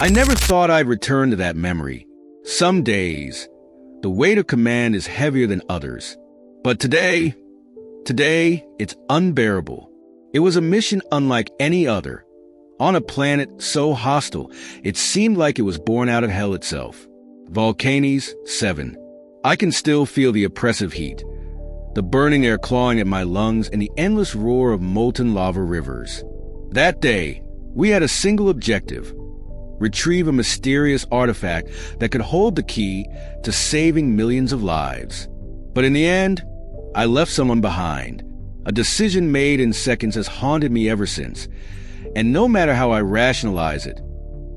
I never thought I'd return to that memory. Some days, the weight of command is heavier than others. But today, it's unbearable. It was a mission unlike any other. On a planet so hostile, it seemed like it was born out of hell itself. Volcanics 7. I can still feel the oppressive heat, the burning air clawing at my lungs, and the endless roar of molten lava rivers. That day, we had a single objective: retrieve a mysterious artifact that could hold the key to saving millions of lives. But in the end, I left someone behind. A decision made in seconds has haunted me ever since. And no matter how I rationalize it,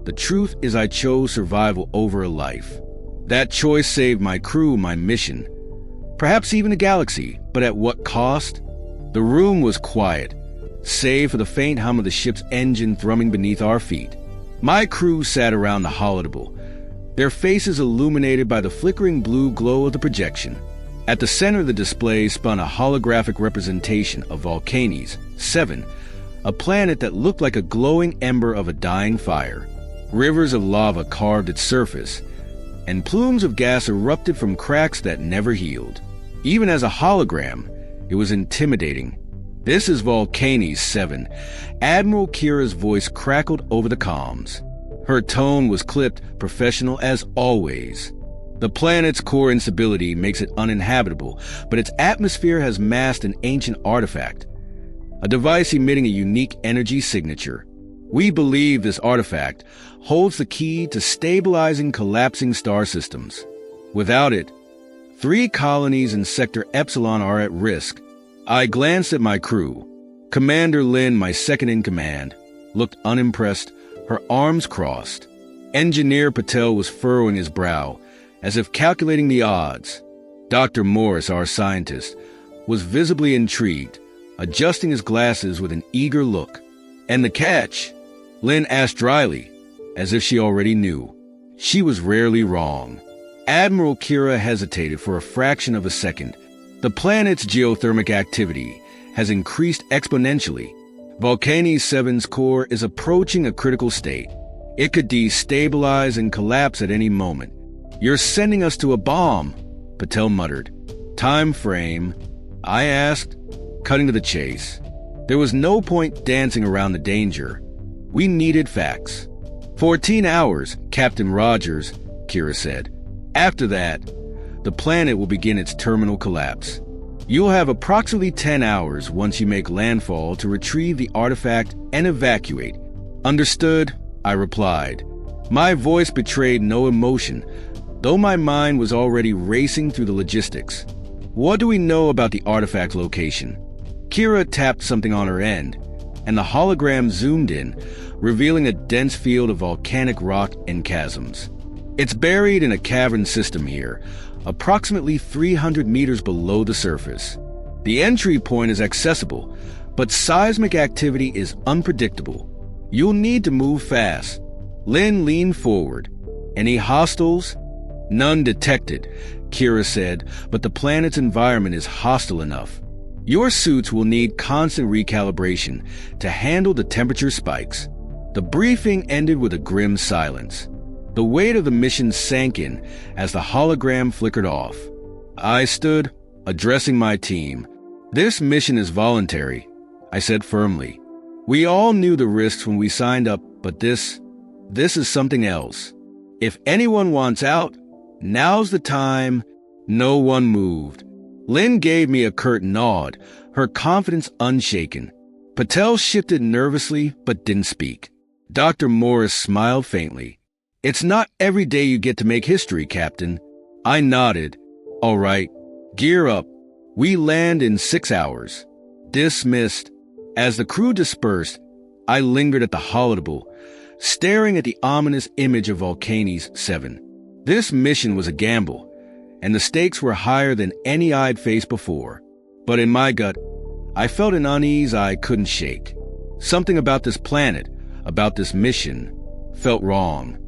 the truth is I chose survival over a life. That choice saved my crew, my mission, perhaps even a galaxy, but at what cost? The room was quiet, save for the faint hum of the ship's engine thrumming beneath our feet. My crew sat around the holodeck, their faces illuminated by the flickering blue glow of the projection. At the center of the display spun a holographic representation of Volcanics 7, a planet that looked like a glowing ember of a dying fire. Rivers of lava carved its surface, and plumes of gas erupted from cracks that never healed. Even as a hologram, it was intimidating. "This is Volcanics 7. Admiral Kira's voice crackled over the comms. Her tone was clipped, professional as always. "The planet's core instability makes it uninhabitable, but its atmosphere has masked an ancient artifact, a device emitting a unique energy signature. We believe this artifact holds the key to stabilizing collapsing star systems. Without it, 3 colonies in Sector Epsilon are at risk." I glanced at my crew. Commander Lin, my second-in-command, looked unimpressed, her arms crossed. Engineer Patel was furrowing his brow, as if calculating the odds. Dr. Morris, our scientist, was visibly intrigued, adjusting his glasses with an eager look. "And the catch?" Lin asked dryly, as if she already knew. She was rarely wrong. Admiral Kira hesitated for a fraction of a second. "The planet's geothermic activity has increased exponentially. Volcanics 7's core is approaching a critical state. It could destabilize and collapse at any moment." "You're sending us to a bomb," Patel muttered. "Time frame?" I asked, cutting to the chase. There was no point dancing around the danger. We needed facts. 14 hours, Captain Rogers, Kira said. "After that, the planet will begin its terminal collapse. You'll have approximately 10 hours once you make landfall to retrieve the artifact and evacuate." "Understood," I replied. My voice betrayed no emotion, though my mind was already racing through the logistics. "What do we know about the artifact location?" Kira tapped something on her end, and the hologram zoomed in, revealing a dense field of volcanic rock and chasms. "It's buried in a cavern system here, approximately 300 meters below the surface. The entry point is accessible, but seismic activity is unpredictable. You'll need to move fast." Lin leaned forward. "Any hostiles?" "None detected," Kira said, "but the planet's environment is hostile enough. Your suits will need constant recalibration to handle the temperature spikes." The briefing ended with a grim silence. The weight of the mission sank in as the hologram flickered off. I stood, addressing my team. "This mission is voluntary," I said firmly. "We all knew the risks when we signed up, but this is something else. If anyone wants out, now's the time." No one moved. Lin gave me a curt nod, her confidence unshaken. Patel shifted nervously but didn't speak. Dr. Morris smiled faintly. "It's not every day you get to make history, Captain." I nodded. "All right, gear up. We land in 6 hours." Dismissed. As the crew dispersed, I lingered at the holodeck, staring at the ominous image of Volcanics 7. This mission was a gamble, and the stakes were higher than any I'd faced before. But in my gut, I felt an unease I couldn't shake. Something about this planet, about this mission, felt wrong.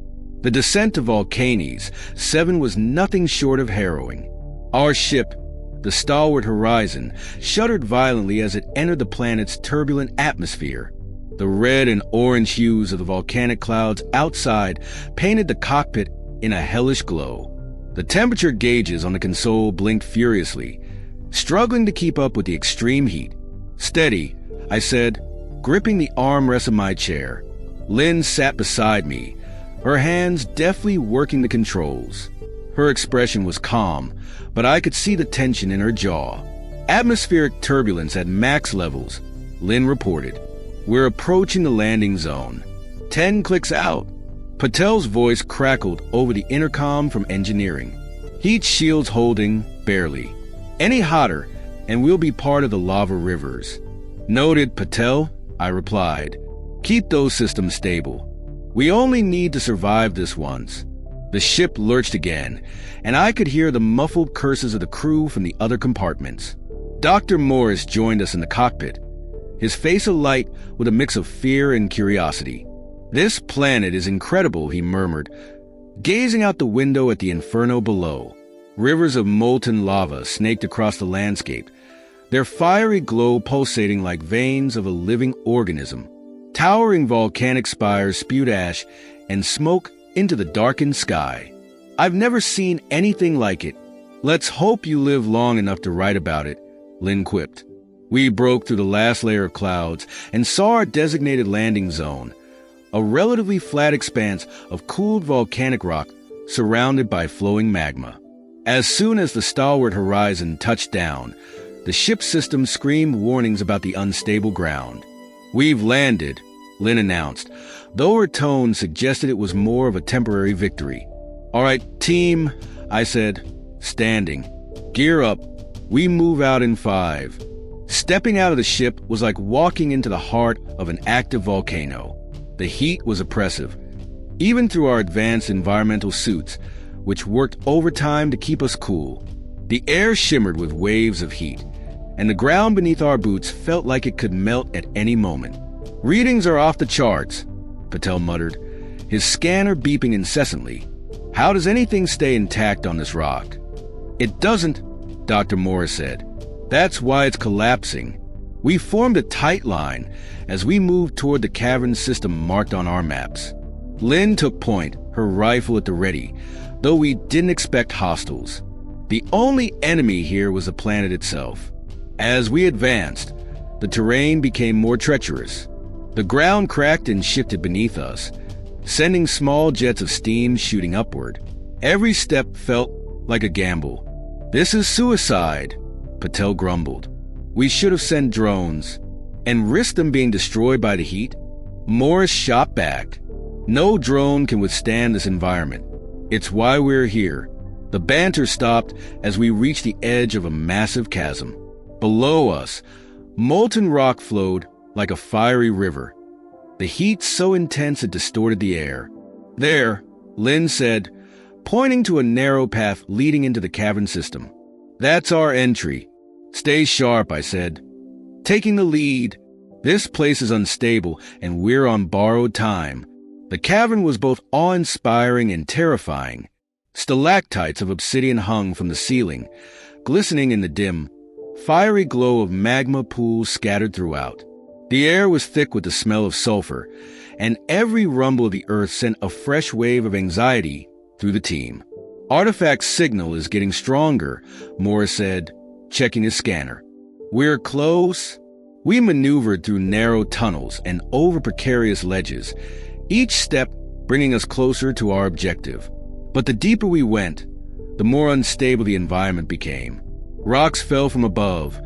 The descent to Volcanics 7 was nothing short of harrowing. Our ship, the stalwart Horizon, shuddered violently as it entered the planet's turbulent atmosphere. The red and orange hues of the volcanic clouds outside painted the cockpit in a hellish glow. The temperature gauges on the console blinked furiously, struggling to keep up with the extreme heat. "Steady," I said, gripping the armrest of my chair. Lynn sat beside me, her hands deftly working the controls. Her expression was calm, but I could see the tension in her jaw. "Atmospheric turbulence at max levels," Lynn reported. "We're approaching the landing zone. 10 clicks out." Patel's voice crackled over the intercom from engineering. "Heat shields holding, barely. Any hotter, and we'll be part of the lava rivers." "Noted, Patel," I replied. "Keep those systems stable. We only need to survive this once." The ship lurched again, and I could hear the muffled curses of the crew from the other compartments. Dr. Morris joined us in the cockpit, his face alight with a mix of fear and curiosity. "This planet is incredible," he murmured, gazing out the window at the inferno below. Rivers of molten lava snaked across the landscape, their fiery glow pulsating like veins of a living organism. Towering volcanic spires spewed ash and smoke into the darkened sky. "I've never seen anything like it. Let's hope you live long enough to write about it," Lynn quipped. We broke through the last layer of clouds and saw our designated landing zone, a relatively flat expanse of cooled volcanic rock surrounded by flowing magma. As soon as the stalwart horizon touched down, the ship's system screamed warnings about the unstable ground. "We've landed," Lynn announced, though her tone suggested it was more of a temporary victory. "All right, team," I said, standing. "Gear up. We move out in 5. Stepping out of the ship was like walking into the heart of an active volcano. The heat was oppressive, even through our advanced environmental suits, which worked overtime to keep us cool. The air shimmered with waves of heat, and the ground beneath our boots felt like it could melt at any moment. "Readings are off the charts," Patel muttered, his scanner beeping incessantly. "How does anything stay intact on this rock?" "It doesn't," Dr. Morris said. "That's why it's collapsing." We formed a tight line as we moved toward the cavern system marked on our maps. Lynn took point, her rifle at the ready, though we didn't expect hostiles. The only enemy here was the planet itself. As we advanced, the terrain became more treacherous. The ground cracked and shifted beneath us, sending small jets of steam shooting upward. Every step felt like a gamble. "This is suicide," Patel grumbled. "We should have sent drones and risked them being destroyed by the heat." Morris shot back. "No drone can withstand this environment. It's why we're here." The banter stopped as we reached the edge of a massive chasm. Below us, molten rock flowed like a fiery river, the heat so intense it distorted the air. "There," Lynn said, pointing to a narrow path leading into the cavern system. "That's our entry." "Stay sharp," I said, taking the lead. "This place is unstable, and we're on borrowed time." The cavern was both awe-inspiring and terrifying. Stalactites of obsidian hung from the ceiling, glistening in the dim, fiery glow of magma pools scattered throughout. The air was thick with the smell of sulfur, and every rumble of the earth sent a fresh wave of anxiety through the team. "Artifact signal is getting stronger," Morris said, checking his scanner. "We're close." We maneuvered through narrow tunnels and over precarious ledges, each step bringing us closer to our objective. But the deeper we went, the more unstable the environment became. Rocks fell from above,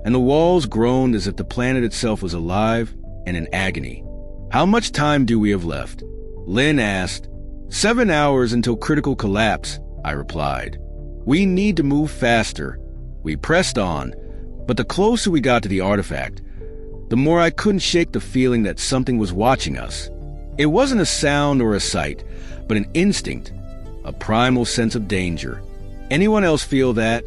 and the walls groaned as if the planet itself was alive and in agony. "How much time do we have left?" Lynn asked. 7 hours until critical collapse," I replied. "We need to move faster." We pressed on, but the closer we got to the artifact, the more I couldn't shake the feeling that something was watching us. It wasn't a sound or a sight, but an instinct, a primal sense of danger. "Anyone else feel that?"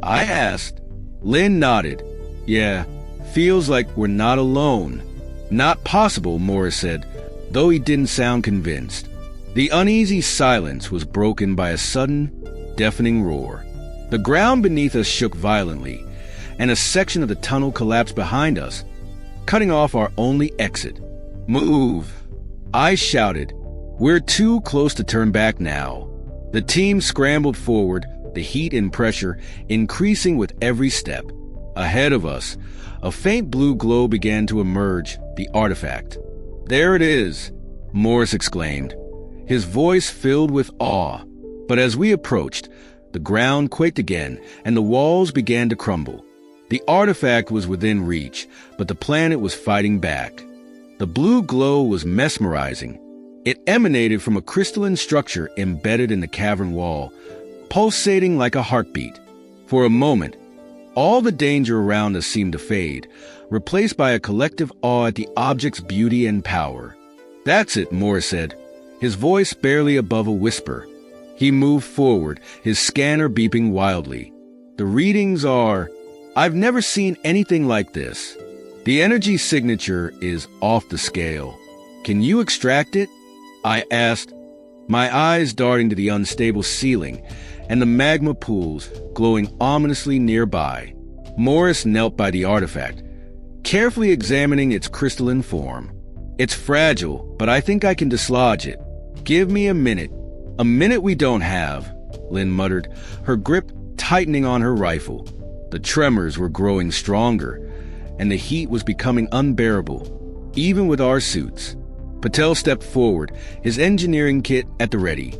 I asked. Lynn nodded. "Yeah, feels like we're not alone." "Not possible," Morris said, though he didn't sound convinced. The uneasy silence was broken by a sudden, deafening roar. The ground beneath us shook violently, and a section of the tunnel collapsed behind us, cutting off our only exit. Move! I shouted. We're too close to turn back now. The team scrambled forward, the heat and pressure increasing with every step. Ahead of us, a faint blue glow began to emerge, the artifact. There it is, Morris exclaimed, his voice filled with awe. But as we approached, the ground quaked again and the walls began to crumble. The artifact was within reach, but the planet was fighting back. The blue glow was mesmerizing. It emanated from a crystalline structure embedded in the cavern wall, pulsating like a heartbeat. For a moment, all the danger around us seemed to fade, replaced by a collective awe at the object's beauty and power. That's it, Morris said, his voice barely above a whisper. He moved forward, his scanner beeping wildly. The readings are... I've never seen anything like this. The energy signature is off the scale. Can you extract it? I asked, my eyes darting to the unstable ceiling and the magma pools glowing ominously nearby. Morris knelt by the artifact, carefully examining its crystalline form. It's fragile, but I think I can dislodge it. Give me a minute. A minute we don't have, Lynn muttered, her grip tightening on her rifle. The tremors were growing stronger, and the heat was becoming unbearable, even with our suits. Patel stepped forward, his engineering kit at the ready.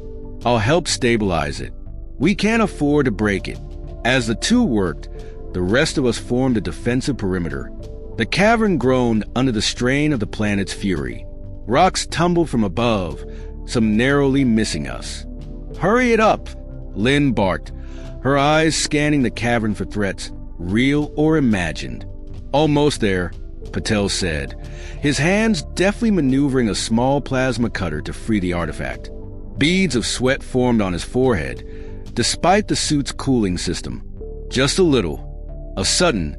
I'll help stabilize it. We can't afford to break it. As the two worked, the rest of us formed a defensive perimeter. The cavern groaned under the strain of the planet's fury. Rocks tumbled from above, some narrowly missing us. Hurry it up, Lynn barked, her eyes scanning the cavern for threats, real or imagined. Almost there, Patel said, his hands deftly maneuvering a small plasma cutter to free the artifact. Beads of sweat formed on his forehead, despite the suit's cooling system. Just a little. A sudden,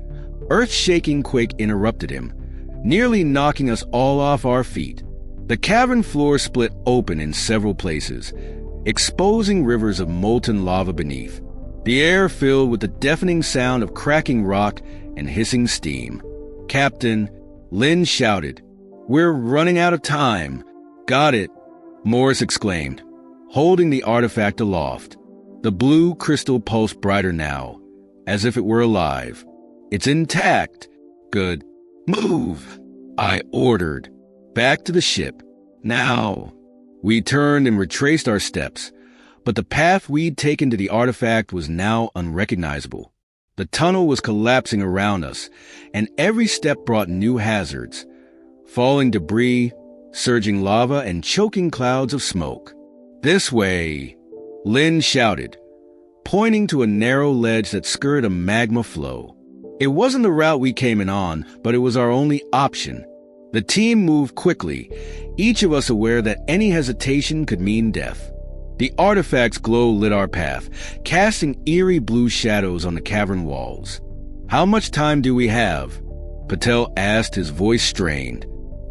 earth-shaking quake interrupted him, nearly knocking us all off our feet. The cavern floor split open in several places, exposing rivers of molten lava beneath. The air filled with the deafening sound of cracking rock and hissing steam. Captain, Lynn shouted, "We're running out of time." "Got it," Morris exclaimed, holding the artifact aloft. The blue crystal pulsed brighter now, as if it were alive. "It's intact." "Good. Move," I ordered. "Back to the ship. Now." We turned and retraced our steps, but the path we'd taken to the artifact was now unrecognizable. The tunnel was collapsing around us, and every step brought new hazards. Falling debris, surging lava, and choking clouds of smoke. "This way," Lynn shouted, pointing to a narrow ledge that skirted a magma flow. It wasn't the route we came in on, but it was our only option. The team moved quickly, each of us aware that any hesitation could mean death. The artifact's glow lit our path, casting eerie blue shadows on the cavern walls. "How much time do we have?" Patel asked, his voice strained.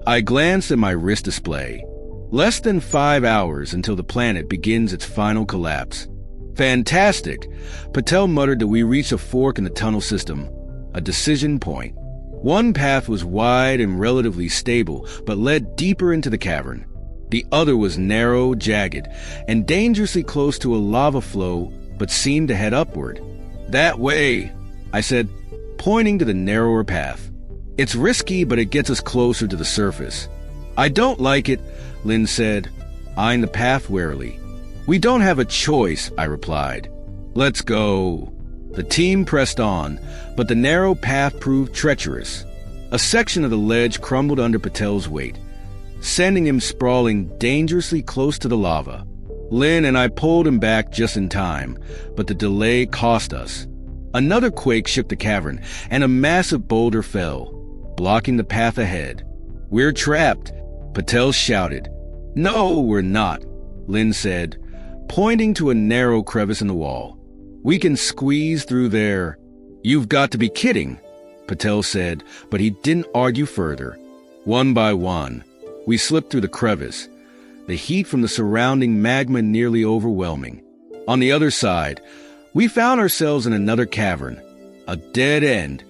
I glanced at my wrist display. "Less than 5 hours until the planet begins its final collapse." "Fantastic!" Patel muttered that we reached a fork in the tunnel system, a decision point. One path was wide and relatively stable, but led deeper into the cavern. The other was narrow, jagged, and dangerously close to a lava flow, but seemed to head upward. "That way," I said, pointing to the narrower path. "It's risky, but it gets us closer to the surface." "I don't like it," Lynn said, eyeing the path warily. "We don't have a choice," I replied. "Let's go." The team pressed on, but the narrow path proved treacherous. A section of the ledge crumbled under Patel's weight, sending him sprawling dangerously close to the lava. Lynn and I pulled him back just in time, but the delay cost us. Another quake shook the cavern, and a massive boulder fell, blocking the path ahead. "We're trapped," Patel shouted. "No, we're not," Lynn said, pointing to a narrow crevice in the wall. "We can squeeze through there." "You've got to be kidding," Patel said, but he didn't argue further. One by one, we slipped through the crevice, the heat from the surrounding magma nearly overwhelming. On the other side, we found ourselves in another cavern, a dead end,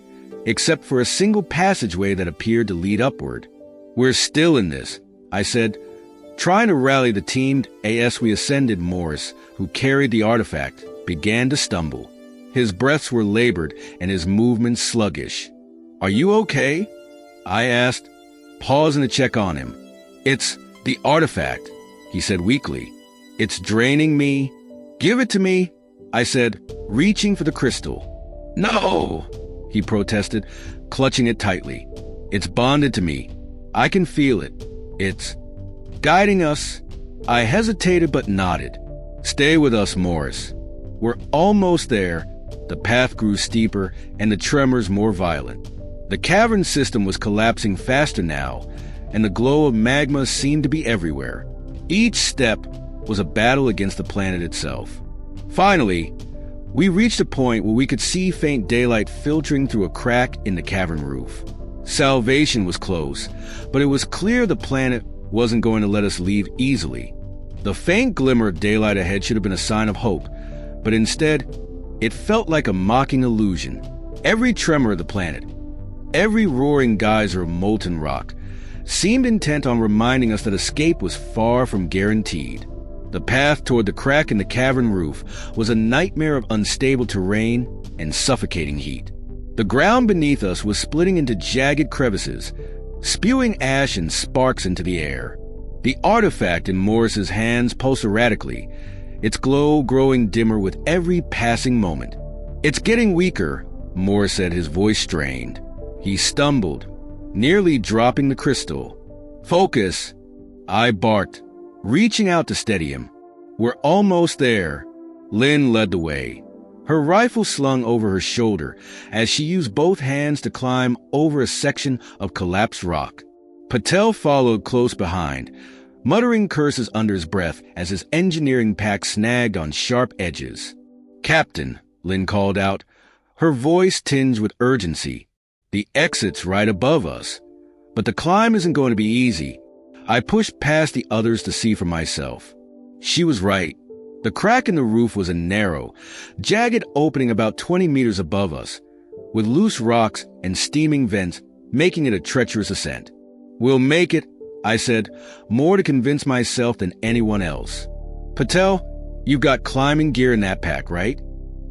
except for a single passageway that appeared to lead upward. We're still in this, I said, trying to rally the team. As we ascended, Morris, who carried the artifact, began to stumble. His breaths were labored and his movements sluggish. Are you okay? I asked, pausing to check on him. It's the artifact, he said weakly. It's draining me. Give it to me, I said, reaching for the crystal. No, he protested, clutching it tightly. It's bonded to me. I can feel it. It's guiding us. I hesitated but nodded. Stay with us, Morris. We're almost there. The path grew steeper and the tremors more violent. The cavern system was collapsing faster now, and the glow of magma seemed to be everywhere. Each step was a battle against the planet itself. Finally, we reached a point where we could see faint daylight filtering through a crack in the cavern roof. Salvation was close, but it was clear the planet wasn't going to let us leave easily. The faint glimmer of daylight ahead should have been a sign of hope, but instead, it felt like a mocking illusion. Every tremor of the planet, every roaring geyser of molten rock, seemed intent on reminding us that escape was far from guaranteed. The path toward the crack in the cavern roof was a nightmare of unstable terrain and suffocating heat. The ground beneath us was splitting into jagged crevices, spewing ash and sparks into the air. The artifact in Morris's hands pulsed erratically, its glow growing dimmer with every passing moment. It's getting weaker, Morris said, his voice strained. He stumbled, nearly dropping the crystal. Focus, I barked, reaching out to steady him. We're almost there. Lynn led the way, her rifle slung over her shoulder as she used both hands to climb over a section of collapsed rock. Patel followed close behind, muttering curses under his breath as his engineering pack snagged on sharp edges. Captain, Lynn called out, her voice tinged with urgency. The exit's right above us, but the climb isn't going to be easy. I pushed past the others to see for myself. She was right. The crack in the roof was a narrow, jagged opening about 20 meters above us, with loose rocks and steaming vents making it a treacherous ascent. We'll make it, I said, more to convince myself than anyone else. Patel, you've got climbing gear in that pack, right?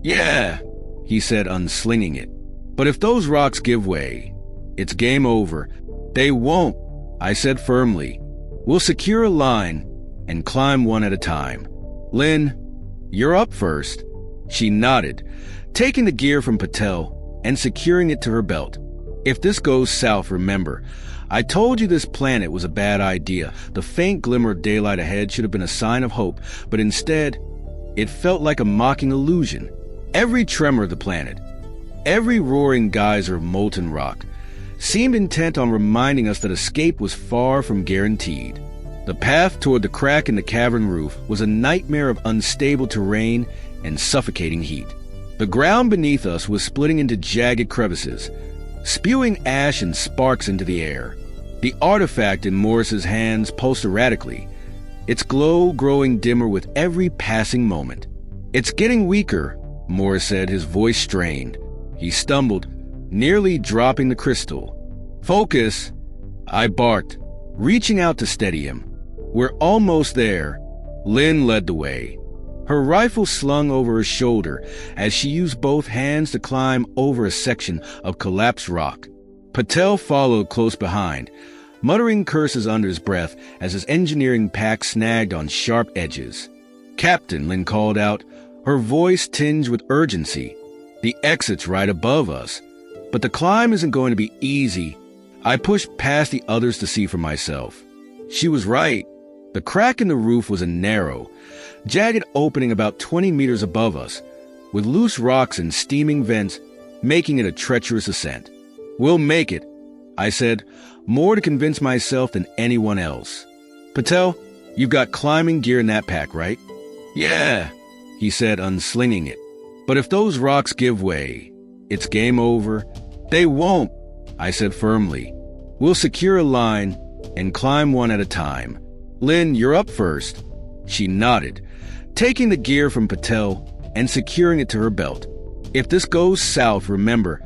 Yeah, he said, unslinging it. But if those rocks give way, it's game over. They won't, I said firmly. We'll secure a line and climb one at a time. Lynn, you're up first. She nodded, taking the gear from Patel and securing it to her belt. If this goes south, remember, I told you this planet was a bad idea. The faint glimmer of daylight ahead should have been a sign of hope, but instead, it felt like a mocking illusion. Every tremor of the planet, every roaring geyser of molten rock, seemed intent on reminding us that escape was far from guaranteed. The path toward the crack in the cavern roof was a nightmare of unstable terrain and suffocating heat. The ground beneath us was splitting into jagged crevices, spewing ash and sparks into the air. The artifact in Morris's hands pulsed erratically, its glow growing dimmer with every passing moment. It's getting weaker, Morris said, his voice strained. He stumbled, nearly dropping the crystal. Focus, I barked, reaching out to steady him. We're almost there. Lynn led the way, her rifle slung over her shoulder as she used both hands to climb over a section of collapsed rock. Patel followed close behind, muttering curses under his breath as his engineering pack snagged on sharp edges. Captain, Lynn called out, her voice tinged with urgency. The exit's right above us, but the climb isn't going to be easy. I pushed past the others to see for myself. She was right. The crack in the roof was a narrow, jagged opening about 20 meters above us, with loose rocks and steaming vents making it a treacherous ascent. We'll make it, I said, more to convince myself than anyone else. Patel, you've got climbing gear in that pack, right? Yeah, he said, unslinging it. But if those rocks give way, it's game over. They won't, I said firmly. We'll secure a line and climb one at a time. Lynn, you're up first. She nodded, taking the gear from Patel and securing it to her belt. If this goes south, remember,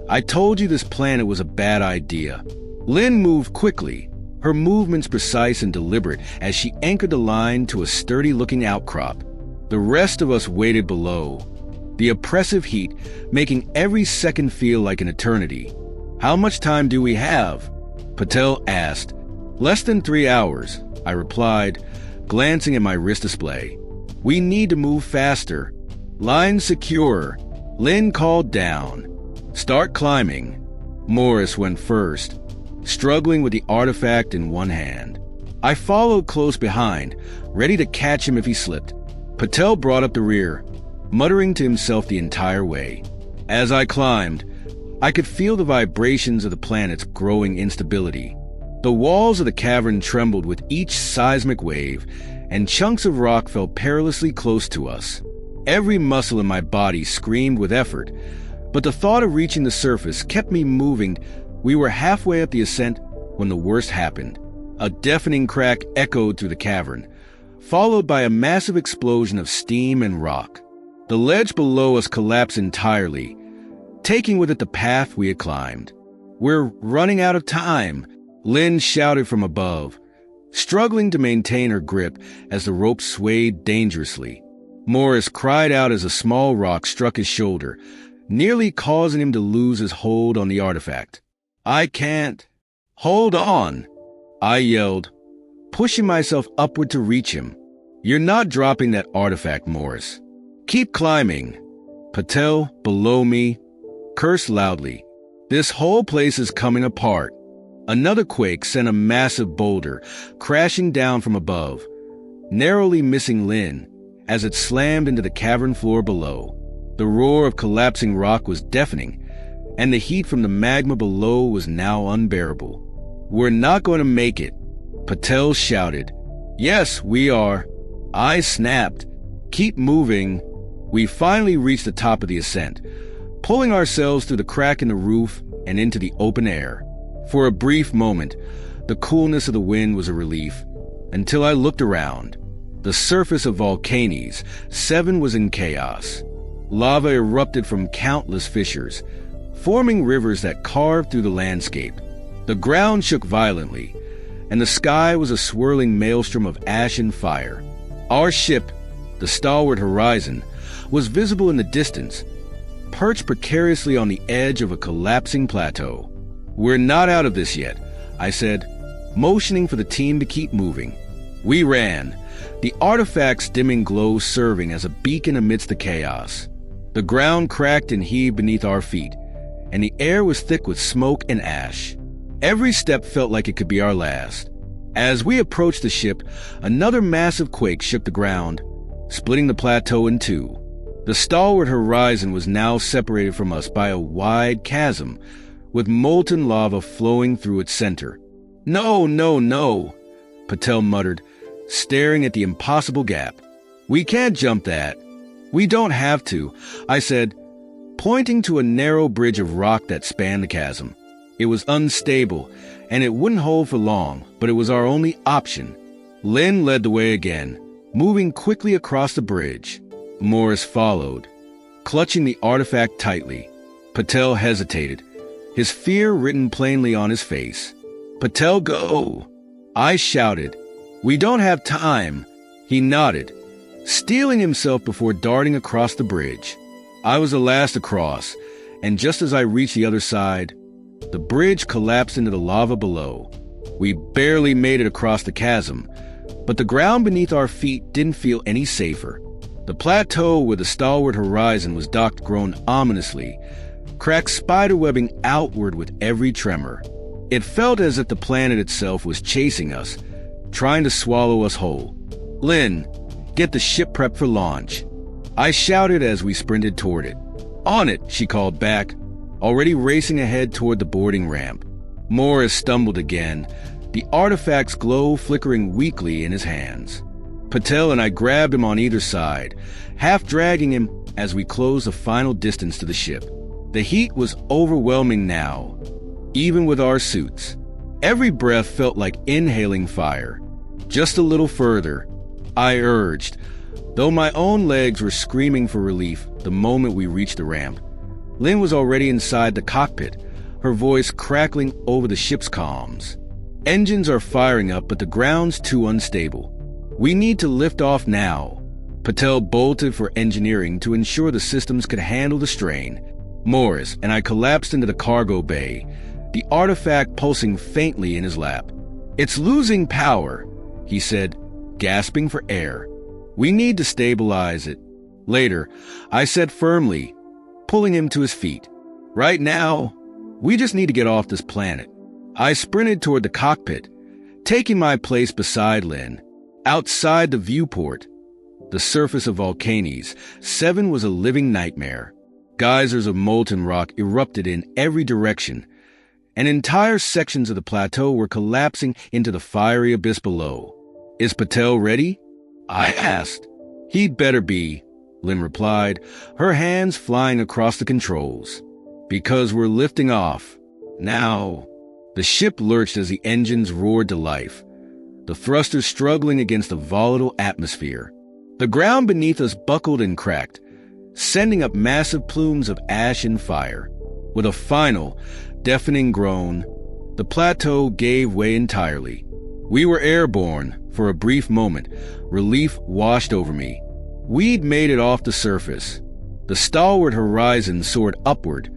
I told you this planet was a bad idea. Lynn moved quickly, her movements precise and deliberate as she anchored the line to a sturdy-looking outcrop. The rest of us waited below, the oppressive heat making every second feel like an eternity. "How much time do we have?" Patel asked. "Less than 3 hours," I replied, glancing at my wrist display. "We need to move faster." "Line secure," Lynn called down. "Start climbing." Morris went first, struggling with the artifact in one hand. I followed close behind, ready to catch him if he slipped. Patel brought up the rear, muttering to himself the entire way. As I climbed, I could feel the vibrations of the planet's growing instability. The walls of the cavern trembled with each seismic wave, and chunks of rock fell perilously close to us. Every muscle in my body screamed with effort, but the thought of reaching the surface kept me moving. We were halfway up the ascent when the worst happened. A deafening crack echoed through the cavern, followed by a massive explosion of steam and rock. The ledge below us collapsed entirely, taking with it the path we had climbed. "We're running out of time," Lynn shouted from above, struggling to maintain her grip as the rope swayed dangerously. Morris cried out as a small rock struck his shoulder, nearly causing him to lose his hold on the artifact. "I can't." "Hold on," I yelled, pushing myself upward to reach him. "You're not dropping that artifact, Morris. Keep climbing." Patel, below me, cursed loudly. "This whole place is coming apart." Another quake sent a massive boulder crashing down from above, narrowly missing Lynn as it slammed into the cavern floor below. The roar of collapsing rock was deafening, and the heat from the magma below was now unbearable. "We're not going to make it," Patel shouted. "Yes, we are," I snapped. "Keep moving." We finally reached the top of the ascent, pulling ourselves through the crack in the roof and into the open air. For a brief moment, the coolness of the wind was a relief, until I looked around. The surface of Volcanies 7 was in chaos. Lava erupted from countless fissures, forming rivers that carved through the landscape. The ground shook violently, and the sky was a swirling maelstrom of ash and fire. Our ship, the stalwart Horizon, was visible in the distance, perched precariously on the edge of a collapsing plateau. "We're not out of this yet," I said, motioning for the team to keep moving. We ran, the artifact's dimming glow serving as a beacon amidst the chaos. The ground cracked and heaved beneath our feet, and the air was thick with smoke and ash. Every step felt like it could be our last. As we approached the ship, another massive quake shook the ground, splitting the plateau in two. The stalwart Horizon was now separated from us by a wide chasm, with molten lava flowing through its center. "No, no, no," Patel muttered, staring at the impossible gap. "We can't jump that." "We don't have to," I said, pointing to a narrow bridge of rock that spanned the chasm. It was unstable, and it wouldn't hold for long, but it was our only option. Lynn led the way again, moving quickly across the bridge. Morris followed, clutching the artifact tightly. Patel hesitated, his fear written plainly on his face. "Patel, go!" I shouted. "We don't have time." He nodded, steeling himself before darting across the bridge. I was the last across, and just as I reached the other side, the bridge collapsed into the lava below. We barely made it across the chasm, but the ground beneath our feet didn't feel any safer. The plateau where the stalwart Horizon was docked groaned ominously, cracked spiderwebbing outward with every tremor. It felt as if the planet itself was chasing us, trying to swallow us whole. "Lynn, get the ship prepped for launch," I shouted as we sprinted toward it. "On it," she called back, already racing ahead toward the boarding ramp. Morris stumbled again, the artifact's glow flickering weakly in his hands. Patel and I grabbed him on either side, half dragging him as we closed the final distance to the ship. The heat was overwhelming now, even with our suits. Every breath felt like inhaling fire. "Just a little further," I urged, though my own legs were screaming for relief the moment we reached the ramp. Lynn was already inside the cockpit, her voice crackling over the ship's comms. Engines are firing up, but the ground's too unstable. We need to lift off now. Patel bolted for engineering to ensure the systems could handle the strain. Morris and I collapsed into the cargo bay, the artifact pulsing faintly in his lap. "It's losing power," he said, gasping for air. "We need to stabilize it." Later, I said firmly, pulling him to his feet. "Right now, we just need to get off this planet." I sprinted toward the cockpit, taking my place beside Lynn. Outside the viewport, the surface of Volcanies 7 was a living nightmare. Geysers of molten rock erupted in every direction, and entire sections of the plateau were collapsing into the fiery abyss below. "Is Patel ready?" I asked. "He'd better be," Lynn replied, her hands flying across the controls. "Because we're lifting off. Now." The ship lurched as the engines roared to life, the thrusters struggling against the volatile atmosphere. The ground beneath us buckled and cracked, sending up massive plumes of ash and fire. With a final, deafening groan, the plateau gave way entirely. We were airborne. For a brief moment, relief washed over me. We'd made it off the surface. The stalwart horizon soared upward,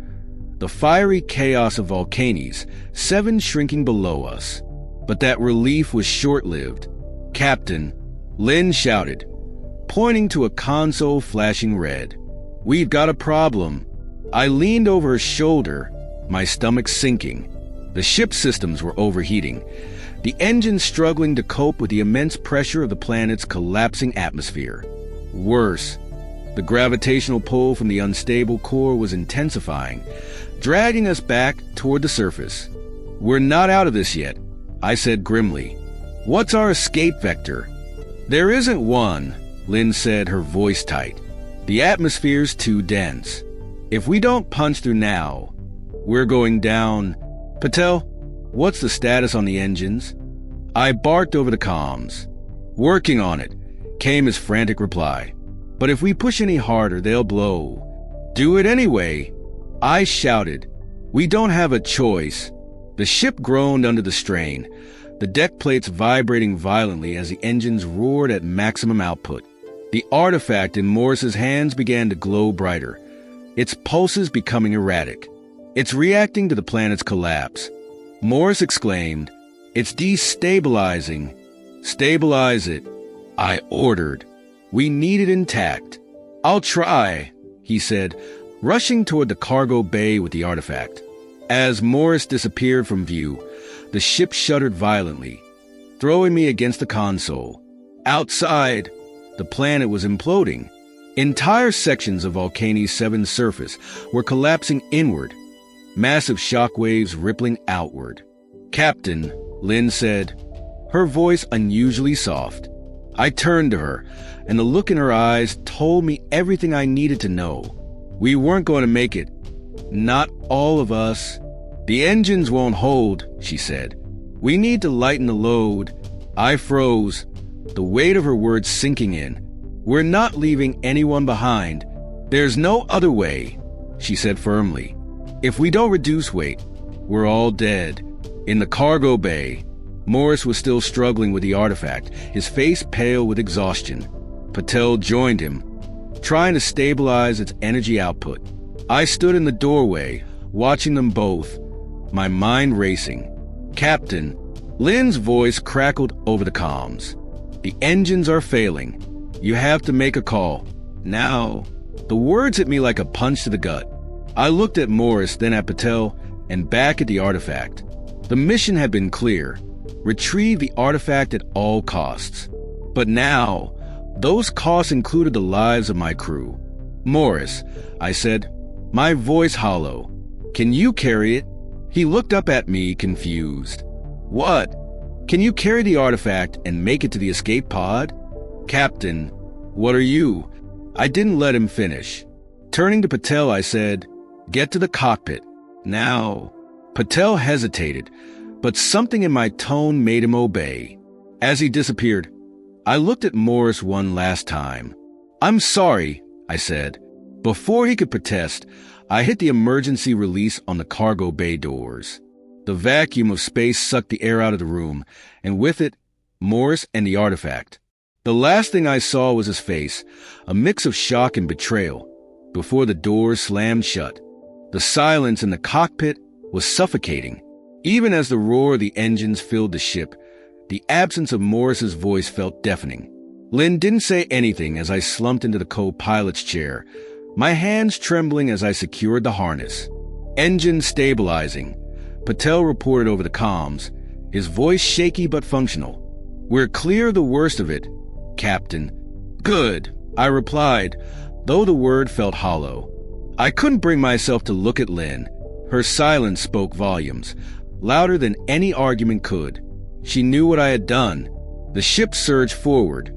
the fiery chaos of Volcanies 7 shrinking below us. But that relief was short-lived. "Captain," Lynn shouted, pointing to a console flashing red. "We've got a problem." I leaned over her shoulder, my stomach sinking. The ship's systems were overheating, the engines struggling to cope with the immense pressure of the planet's collapsing atmosphere. Worse, the gravitational pull from the unstable core was intensifying, dragging us back toward the surface. "We're not out of this yet," I said grimly. "What's our escape vector?" "There isn't one," Lynn said, her voice tight. "The atmosphere's too dense. If we don't punch through now, we're going down." "Patel, what's the status on the engines?" I barked over the comms. "Working on it," came his frantic reply. "But if we push any harder, they'll blow." "Do it anyway," I shouted. "We don't have a choice." The ship groaned under the strain, the deck plates vibrating violently as the engines roared at maximum output. The artifact in Morris's hands began to glow brighter, its pulses becoming erratic. "It's reacting to the planet's collapse," Morris exclaimed. "It's destabilizing." "Stabilize it," I ordered. "We need it intact." "I'll try," he said, rushing toward the cargo bay with the artifact. As Morris disappeared from view, the ship shuddered violently, throwing me against the console. Outside, the planet was imploding. Entire sections of Volcanies 7's surface were collapsing inward, massive shockwaves rippling outward. "Captain," Lynn said, her voice unusually soft. I turned to her, and the look in her eyes told me everything I needed to know. We weren't going to make it. Not all of us. "The engines won't hold," she said. "We need to lighten the load." I froze, the weight of her words sinking in. "We're not leaving anyone behind. There's no other way," she said firmly. "If we don't reduce weight, we're all dead." In the cargo bay, Morris was still struggling with the artifact, his face pale with exhaustion. Patel joined him, trying to stabilize its energy output. I stood in the doorway, watching them both, my mind racing. "Captain," Lynn's voice crackled over the comms. "The engines are failing. You have to make a call. Now." The words hit me like a punch to the gut. I looked at Morris, then at Patel, and back at the artifact. The mission had been clear: retrieve the artifact at all costs. But now, those costs included the lives of my crew. "Morris," I said, my voice hollow, "can you carry it?" He looked up at me, confused. "What? Can you carry the artifact and make it to the escape pod?" "Captain, what are you?" I didn't let him finish. Turning to Patel, I said, "Get to the cockpit. Now." Patel hesitated, but something in my tone made him obey. As he disappeared, I looked at Morris one last time. "I'm sorry," I said. Before he could protest, I hit the emergency release on the cargo bay doors. The vacuum of space sucked the air out of the room, and with it, Morris and the artifact. The last thing I saw was his face, a mix of shock and betrayal, before the doors slammed shut. The silence in the cockpit was suffocating. Even as the roar of the engines filled the ship, the absence of Morris's voice felt deafening. Lynn didn't say anything as I slumped into the co-pilot's chair, my hands trembling as I secured the harness. Engine stabilizing. Patel reported over the comms, his voice shaky but functional. "We're clear of the worst of it, Captain." "Good," I replied, though the word felt hollow. I couldn't bring myself to look at Lynn. Her silence spoke volumes, louder than any argument could. She knew what I had done. The ship surged forward,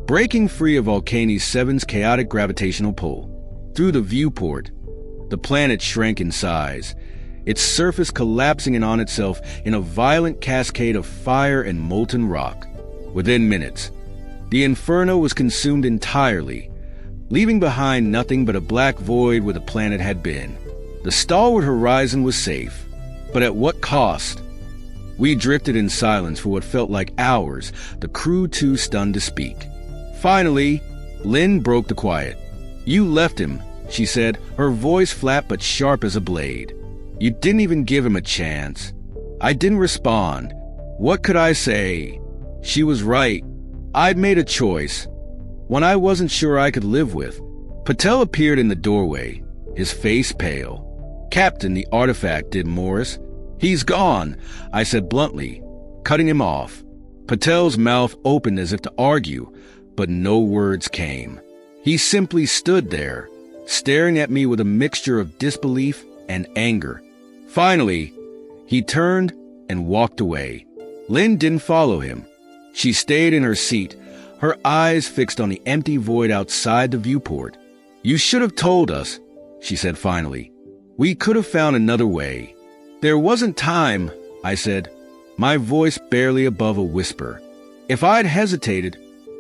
breaking free of Volcanic 7's chaotic gravitational pull. Through the viewport, the planet shrank in size, its surface collapsing in on itself in a violent cascade of fire and molten rock. Within minutes, the inferno was consumed entirely, leaving behind nothing but a black void where the planet had been. The stalwart horizon was safe, but at what cost? We drifted in silence for what felt like hours, the crew too stunned to speak. Finally, Lynn broke the quiet. "You left him," she said, her voice flat but sharp as a blade. "You didn't even give him a chance." I didn't respond. What could I say? She was right. I'd made a choice, one I wasn't sure I could live with. Patel appeared in the doorway, his face pale. "Captain, the artifact," did Morris. "He's gone," I said bluntly, cutting him off. Patel's mouth opened as if to argue, but no words came. He simply stood there, staring at me with a mixture of disbelief and anger. Finally, he turned and walked away. Lynn didn't follow him. She stayed in her seat, her eyes fixed on the empty void outside the viewport. "You should have told us," she said finally. "We could have found another way." "There wasn't time," I said, my voice barely above a whisper. "If I'd hesitated,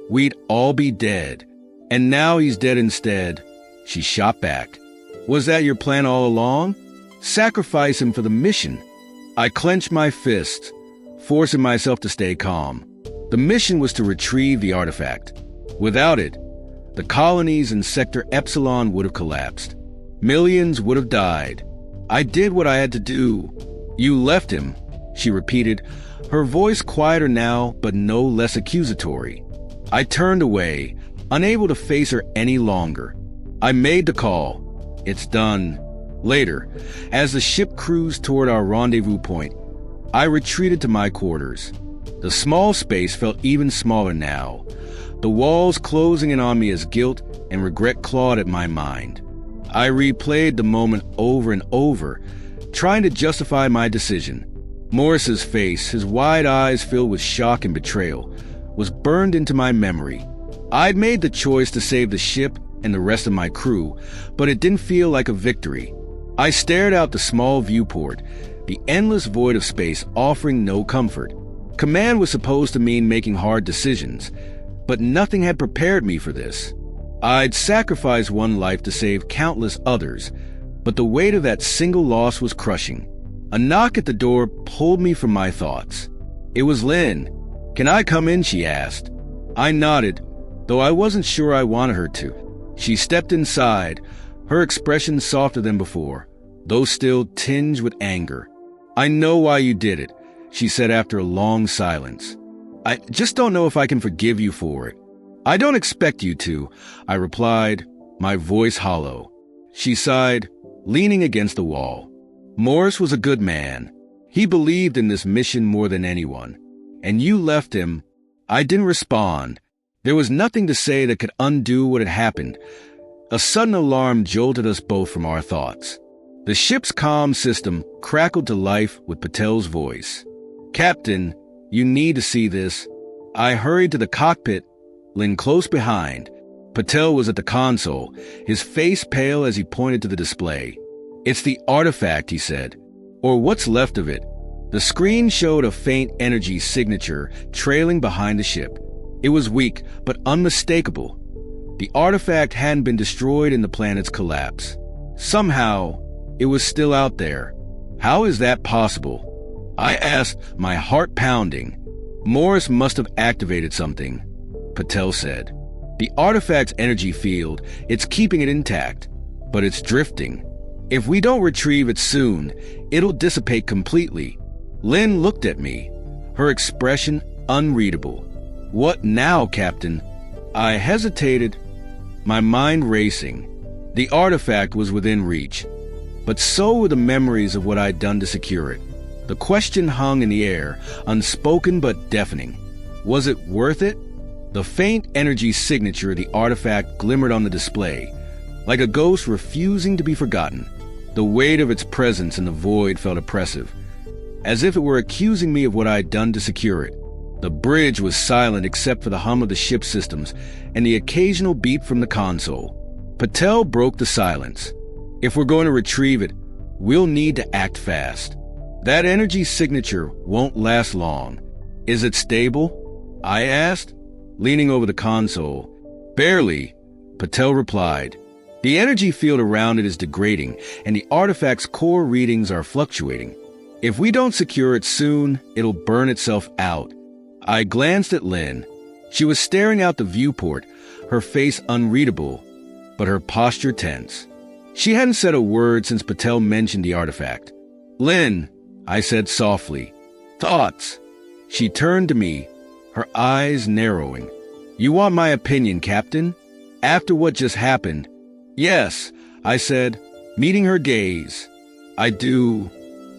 we'd all be dead. And now he's dead instead." She shot back. "Was that your plan all along? Sacrifice him for the mission?" I clenched my fists, forcing myself to stay calm. The mission was to retrieve the artifact. Without it, the colonies in Sector Epsilon would have collapsed. Millions would have died. I did what I had to do. "You left him," she repeated, her voice quieter now but no less accusatory. I turned away, unable to face her any longer. I made the call. "It's done." Later, as the ship cruised toward our rendezvous point, I retreated to my quarters. The small space felt even smaller now, the walls closing in on me as guilt and regret clawed at my mind. I replayed the moment over and over, trying to justify my decision. Morris's face, his wide eyes filled with shock and betrayal, was burned into my memory. I'd made the choice to save the ship and the rest of my crew, but it didn't feel like a victory. I stared out the small viewport, the endless void of space offering no comfort. Command was supposed to mean making hard decisions, but nothing had prepared me for this. I'd sacrificed one life to save countless others, but the weight of that single loss was crushing. A knock at the door pulled me from my thoughts. It was Lynn. "Can I come in?" she asked. I nodded, though I wasn't sure I wanted her to. She stepped inside, her expression softer than before, though still tinged with anger. "I know why you did it," she said after a long silence. "I just don't know if I can forgive you for it." "I don't expect you to," I replied, my voice hollow. She sighed, leaning against the wall. "Morris was a good man. He believed in this mission more than anyone. And you left him." I didn't respond. There was nothing to say that could undo what had happened. A sudden alarm jolted us both from our thoughts. The ship's comm system crackled to life with Patel's voice. "Captain, you need to see this." I hurried to the cockpit, Lynn close behind. Patel was at the console, his face pale as he pointed to the display. "It's the artifact," he said, "or what's left of it." The screen showed a faint energy signature trailing behind the ship. It was weak, but unmistakable. The artifact hadn't been destroyed in the planet's collapse. Somehow, it was still out there. "How is that possible?" I asked, my heart pounding. Morris must have activated something, Patel said. The artifact's energy field, it's keeping it intact, but it's drifting. If we don't retrieve it soon, it'll dissipate completely. Lynn looked at me, her expression unreadable. What now, Captain? I hesitated, my mind racing. The artifact was within reach, but so were the memories of what I'd done to secure it. The question hung in the air, unspoken but deafening. Was it worth it? The faint energy signature of the artifact glimmered on the display, like a ghost refusing to be forgotten. The weight of its presence in the void felt oppressive, as if it were accusing me of what I'd done to secure it. The bridge was silent except for the hum of the ship's systems and the occasional beep from the console. Patel broke the silence. If we're going to retrieve it, we'll need to act fast. That energy signature won't last long. Is it stable? I asked, leaning over the console. Barely, Patel replied. The energy field around it is degrading, and the artifact's core readings are fluctuating. If we don't secure it soon, it'll burn itself out. I glanced at Lynn. She was staring out the viewport, her face unreadable, but her posture tense. She hadn't said a word since Patel mentioned the artifact. Lynn, I said softly. Thoughts? She turned to me, her eyes narrowing. You want my opinion, Captain? After what just happened? Yes, I said, meeting her gaze. I do.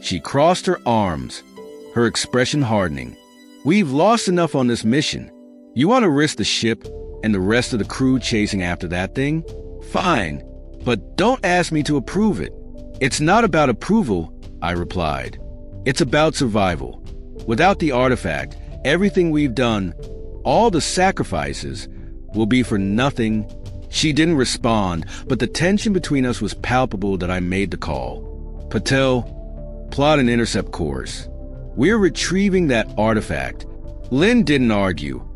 She crossed her arms, her expression hardening. We've lost enough on this mission. You want to risk the ship and the rest of the crew chasing after that thing? Fine, but don't ask me to approve it. It's not about approval, I replied. It's about survival. Without the artifact, everything we've done, all the sacrifices, will be for nothing. She didn't respond, but the tension between us was palpable that I made the call. Patel, plot an intercept course. We're retrieving that artifact. Lynn didn't argue,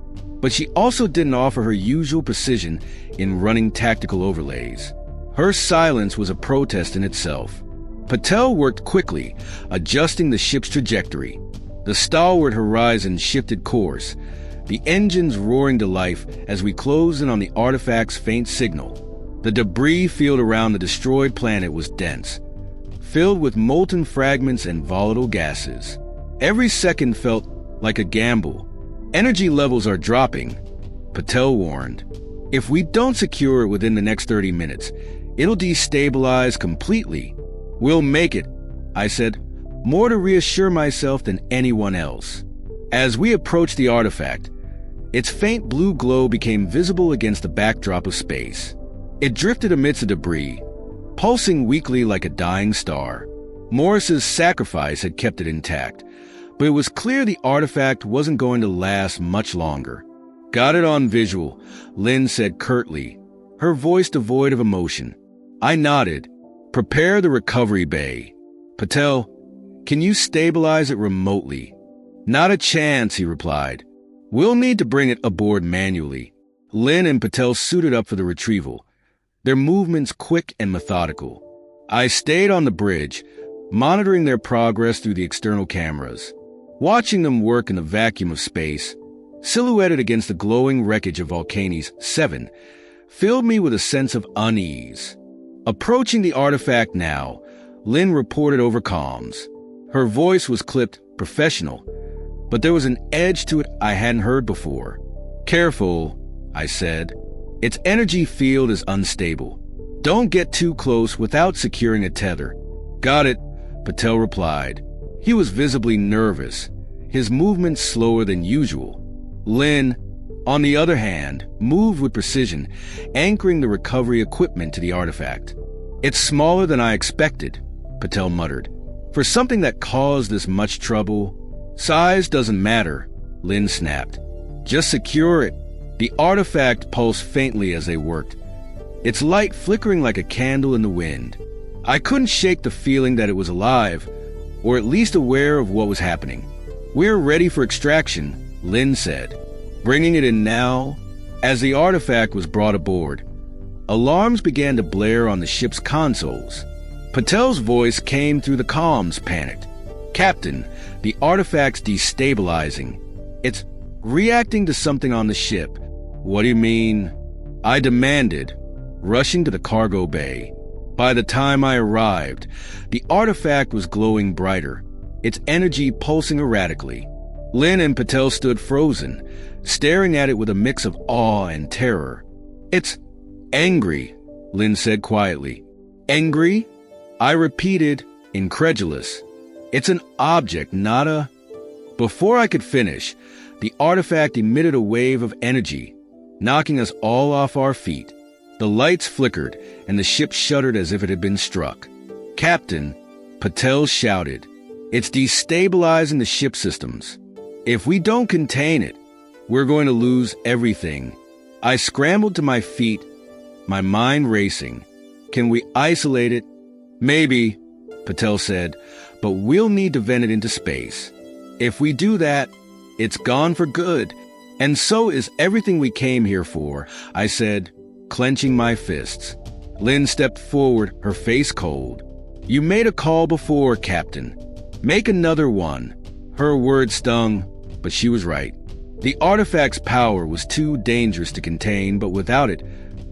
but she also didn't offer her usual precision in running tactical overlays. Her silence was a protest in itself. Patel worked quickly, adjusting the ship's trajectory. The stalwart horizon shifted course, the engines roaring to life as we closed in on the artifact's faint signal. The debris field around the destroyed planet was dense, filled with molten fragments and volatile gases. Every second felt like a gamble. Energy levels are dropping, Patel warned. If we don't secure it within the next 30 minutes, it'll destabilize completely. We'll make it, I said, more to reassure myself than anyone else. As we approached the artifact, its faint blue glow became visible against the backdrop of space. It drifted amidst the debris, pulsing weakly like a dying star. Morris's sacrifice had kept it intact, but it was clear the artifact wasn't going to last much longer. Got it on visual, Lynn said curtly, her voice devoid of emotion. I nodded. Prepare the recovery bay. Patel, can you stabilize it remotely? Not a chance, he replied. We'll need to bring it aboard manually. Lynn and Patel suited up for the retrieval, their movements quick and methodical. I stayed on the bridge, monitoring their progress through the external cameras. Watching them work in the vacuum of space, silhouetted against the glowing wreckage of Volcani's 7, filled me with a sense of unease. Approaching the artifact now, Lynn reported over comms. Her voice was clipped professional, but there was an edge to it I hadn't heard before. Careful, I said. Its energy field is unstable. Don't get too close without securing a tether. Got it, Patel replied. He was visibly nervous, his movements slower than usual. Lynn, on the other hand, moved with precision, anchoring the recovery equipment to the artifact. It's smaller than I expected, Patel muttered. For something that caused this much trouble, size doesn't matter, Lynn snapped. Just secure it. The artifact pulsed faintly as they worked, its light flickering like a candle in the wind. I couldn't shake the feeling that it was alive, or at least aware of what was happening. We're ready for extraction, Lynn said, bringing it in now. As the artifact was brought aboard, alarms began to blare on the ship's consoles. Patel's voice came through the comms, panicked. "Captain, the artifact's destabilizing. It's reacting to something on the ship." "What do you mean?" I demanded, rushing to the cargo bay. By the time I arrived, the artifact was glowing brighter, its energy pulsing erratically. Lynn and Patel stood frozen, staring at it with a mix of awe and terror. "It's angry," Lynn said quietly. "Angry?" I repeated, incredulous. "It's an object, not a—" Before I could finish, the artifact emitted a wave of energy, knocking us all off our feet. The lights flickered, and the ship shuddered as if it had been struck. "Captain," Patel shouted, "it's destabilizing the ship systems. If we don't contain it, we're going to lose everything." I scrambled to my feet, my mind racing. "Can we isolate it?" "Maybe," Patel said, "but we'll need to vent it into space. If we do that, it's gone for good. And so is everything we came here for," I said, clenching my fists. Lynn stepped forward, her face cold. "You made a call before, Captain. Make another one." Her words stung, but she was right. The artifact's power was too dangerous to contain, but without it,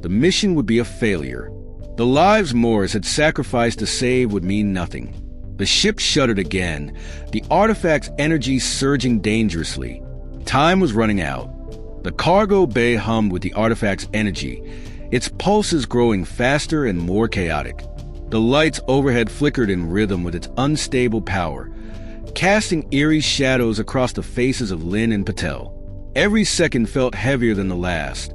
the mission would be a failure. The lives Morris had sacrificed to save would mean nothing. The ship shuddered again, the artifact's energy surging dangerously. Time was running out. The cargo bay hummed with the artifact's energy, its pulses growing faster and more chaotic. The lights overhead flickered in rhythm with its unstable power, casting eerie shadows across the faces of Lynn and Patel. Every second felt heavier than the last,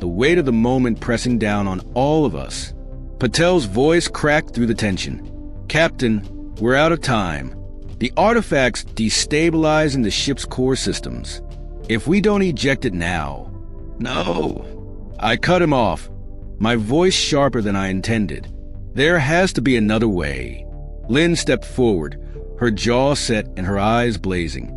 the weight of the moment pressing down on all of us. Patel's voice cracked through the tension. "Captain, we're out of time. The artifact's destabilizing the ship's core systems. If we don't eject it now—" "No!" I cut him off, my voice sharper than I intended. "There has to be another way." Lynn stepped forward, her jaw set and her eyes blazing.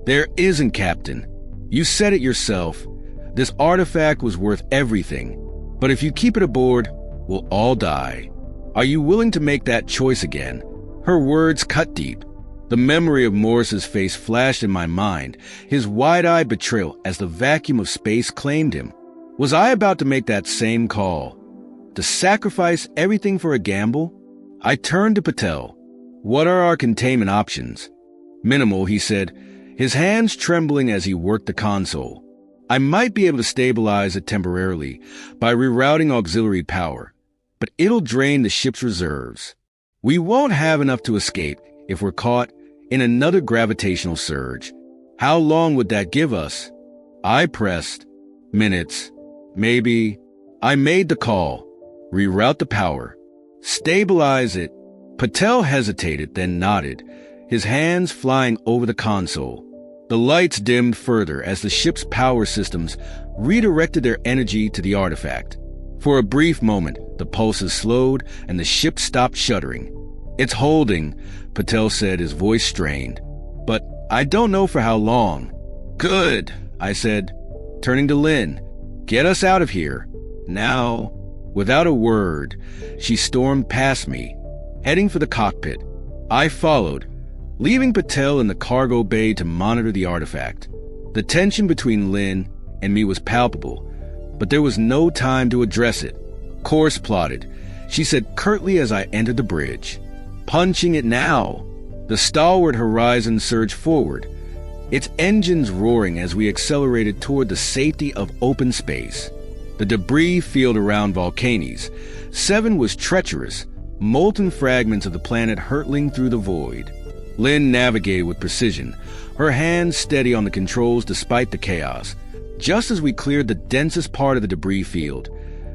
"There isn't, Captain. You said it yourself. This artifact was worth everything. But if you keep it aboard, we'll all die. Are you willing to make that choice again?" Her words cut deep. The memory of Morris's face flashed in my mind, his wide-eyed betrayal as the vacuum of space claimed him. Was I about to make that same call? To sacrifice everything for a gamble? I turned to Patel. "What are our containment options?" "Minimal," he said, his hands trembling as he worked the console. "I might be able to stabilize it temporarily by rerouting auxiliary power, but it'll drain the ship's reserves. We won't have enough to escape if we're caught in another gravitational surge. How long would that give us?" I pressed. "Minutes. Maybe." I made the call. "Reroute the power. Stabilize it." Patel hesitated, then nodded, his hands flying over the console. The lights dimmed further as the ship's power systems redirected their energy to the artifact. For a brief moment, the pulses slowed and the ship stopped shuddering. "It's holding," Patel said, his voice strained. "But I don't know for how long." "Good," I said, turning to Lynn. "Get us out of here. Now." Without a word, she stormed past me, heading for the cockpit. I followed, leaving Patel in the cargo bay to monitor the artifact. The tension between Lynn and me was palpable, but there was no time to address it. "Course plotted," she said curtly as I entered the bridge. "Punching it now." The stalwart horizon surged forward, its engines roaring as we accelerated toward the safety of open space. The debris field around Volcanics 7 was treacherous, molten fragments of the planet hurtling through the void. Lynn navigated with precision, her hands steady on the controls despite the chaos. Just as we cleared the densest part of the debris field,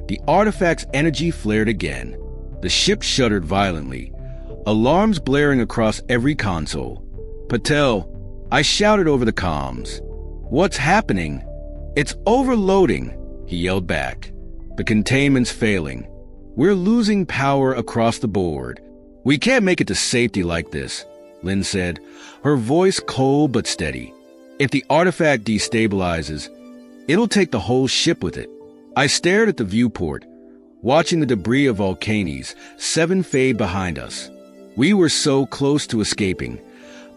the artifact's energy flared again. The ship shuddered violently, alarms blaring across every console. "Patel," I shouted over the comms. "What's happening?" "It's overloading," he yelled back. "The containment's failing. We're losing power across the board. We can't make it to safety like this," Lynn said, her voice cold but steady. "If the artifact destabilizes, it'll take the whole ship with it." I stared at the viewport, watching the debris of Volcanics 7 fade behind us. We were so close to escaping,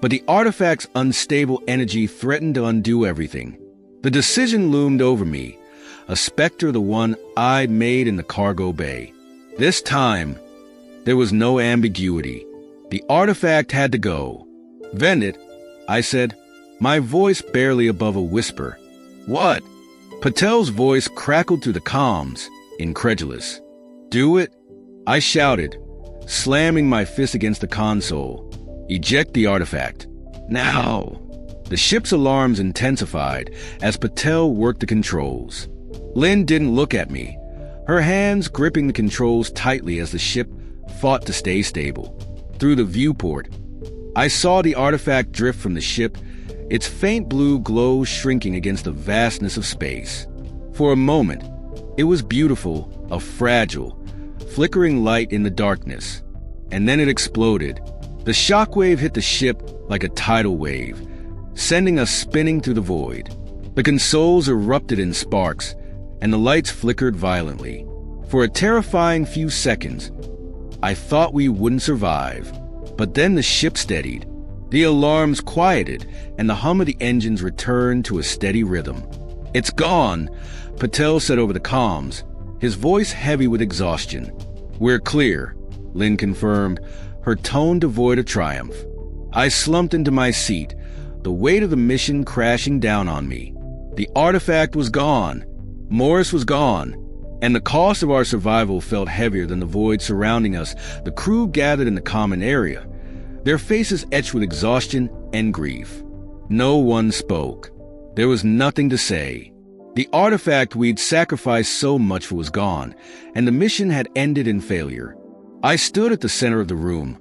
but the artifact's unstable energy threatened to undo everything. The decision loomed over me, a specter the one I'd made in the cargo bay. This time, there was no ambiguity. The artifact had to go. "Vend it," I said, my voice barely above a whisper. "What?" Patel's voice crackled through the comms, incredulous. "Do it," I shouted, slamming my fist against the console. "Eject the artifact. Now!" The ship's alarms intensified as Patel worked the controls. Lynn didn't look at me, her hands gripping the controls tightly as the ship fought to stay stable. Through the viewport, I saw the artifact drift from the ship, its faint blue glow shrinking against the vastness of space. For a moment, it was beautiful, a fragile, flickering light in the darkness. And then it exploded. The shockwave hit the ship like a tidal wave, sending us spinning through the void. The consoles erupted in sparks, and the lights flickered violently. For a terrifying few seconds, I thought we wouldn't survive. But then the ship steadied. The alarms quieted, and the hum of the engines returned to a steady rhythm. "It's gone," Patel said over the comms, his voice heavy with exhaustion. "We're clear," Lynn confirmed, her tone devoid of triumph. I slumped into my seat, the weight of the mission crashing down on me. The artifact was gone. Morris was gone. And the cost of our survival felt heavier than the void surrounding us. The crew gathered in the common area, their faces etched with exhaustion and grief. No one spoke. There was nothing to say. The artifact we'd sacrificed so much for was gone, and the mission had ended in failure. I stood at the center of the room,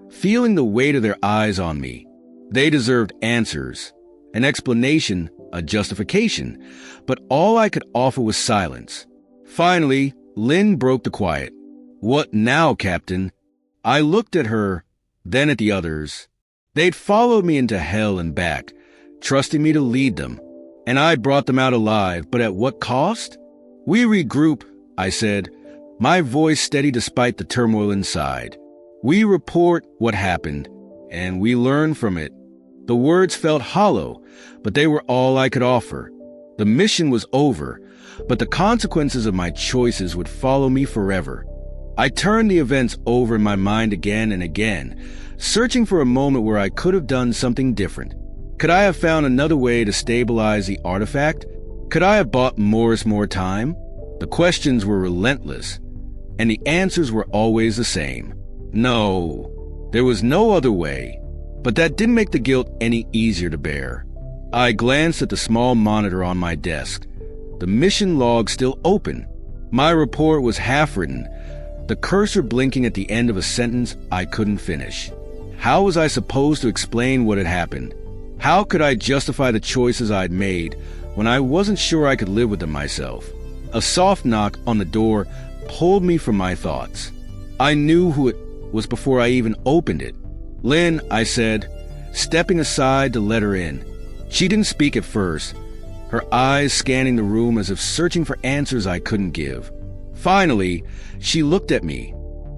feeling the weight of their eyes on me. They deserved answers, an explanation, a justification, but all I could offer was silence. Finally, Lynn broke the quiet. "What now, Captain?" I looked at her, then at the others. They'd followed me into hell and back, trusting me to lead them, and I brought them out alive, but at what cost? "We regroup," I said, my voice steady despite the turmoil inside. "We report what happened, and we learn from it." The words felt hollow, but they were all I could offer. The mission was over, but the consequences of my choices would follow me forever. I turned the events over in my mind again and again, searching for a moment where I could have done something different. Could I have found another way to stabilize the artifact? Could I have bought Morris more time? The questions were relentless, and the answers were always the same. No, there was no other way. But that didn't make the guilt any easier to bear. I glanced at the small monitor on my desk. The mission log still open. My report was half-written, the cursor blinking at the end of a sentence I couldn't finish. How was I supposed to explain what had happened? How could I justify the choices I'd made when I wasn't sure I could live with them myself? A soft knock on the door pulled me from my thoughts. I knew who it was before I even opened it. "Lynn," I said, stepping aside to let her in. She didn't speak at first, her eyes scanning the room as if searching for answers I couldn't give. Finally, she looked at me,